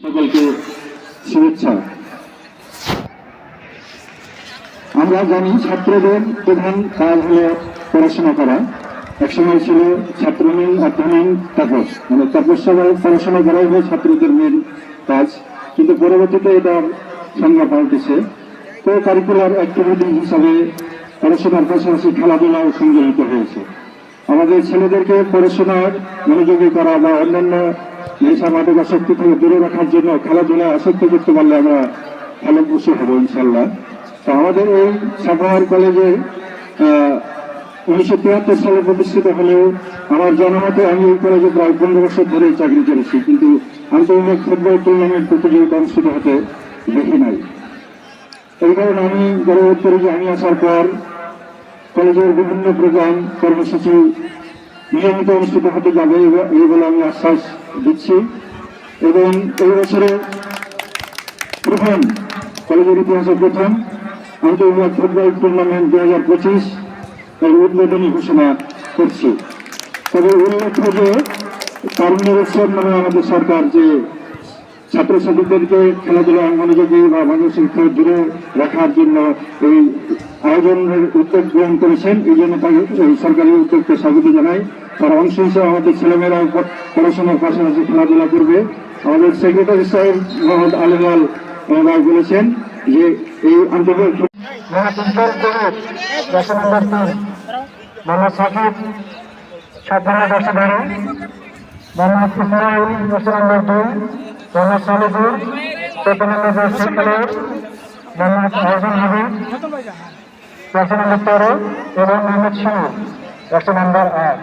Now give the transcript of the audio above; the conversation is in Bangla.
সকলকে শুভেচ্ছা। আমরা জানি ছাত্রদের প্রধান কাজ হলো পড়াশোনা করা। একসময় ছিল ছাত্র নেই অর্থহীন তাপস, মানে তপস্যা পড়াশোনা করাই হলো ছাত্রদের মেন কাজ, কিন্তু পরবর্তীতে এটার সংজ্ঞা পাল্টেছে। তো কারিকুলার অ্যাক্টিভিটি হিসাবে পড়াশোনার পাশাপাশি খেলাধুলাও সংযোজিত হয়েছে। আমাদের ছেলেদেরকে পড়াশোনার মনোযোগী করা বা অন্যান্য নেশা মাদকাসক্তি থেকে দূরে রাখার জন্য খেলাধুলায় আসক্ত করতে পারলে আমরা ফলপ্রসূ হব ইনশাল্লাহ। তো আমাদের এই সাপাহার কলেজে 1973 সালে প্রতিষ্ঠিত হলেও আমার জনমতে আমি এই কলেজে প্রায় 15 বছর ধরে চাকরি করেছি, কিন্তু আন্তর্জাতিক ফুটবল টুর্নামেন্ট প্রতিযোগিতা অনুষ্ঠিত হতে দেখি নাই। এই কারণে আমি গর্ববোধ করি যে আমি আসার পর কলেজের বিভিন্ন প্রোগ্রাম কর্মসূচি নিয়মিত অনুষ্ঠিত হতে যাবে এই বলে আমি আশ্বাস দিচ্ছি। এবং এই বছরে প্রথম কলেজের ইতিহাসে প্রথম আন্তর্জাতিক ফুটবল টুর্নামেন্ট 2025 এর উদ্বোধনী ঘোষণা করছি। তবে উল্লেখ্য যে তারুণ্যের উৎসব নামে আমাদের সরকার যে ছাত্রছাত্রীদেরকে খেলাধুলায় মনোযোগী বা মানসিক থেকে দূরে রাখার জন্য এই আয়োজনের উদ্যোগ গ্রহণ করেছেন, এই জন্য তাকে এই সরকারি উদ্যোগকে স্বাগত জানাই। তার অংশ হিসেবে আমাদের ছেলেমেয়েরাও পড়াশোনার পাশাপাশি খেলাধুলা করবে। আমাদের সেক্রেটারি সাহেব মোহাম্মদ আলিমাল ভাই বলেছেন যে এই আন্তর্জাতিক মোহাম্মদ সাকিব 7 নম্বর 10 মোহাম্মদ ইসমাইল 10 নম্বর 2, মোহাম্মদ সালেদুর 14 নম্বর 10 খেলোয়াড়, মোহাম্মদ আহসান হাবিব 10 নম্বর 13 এবং মোহাম্মদ শাহ 10 নম্বর 8।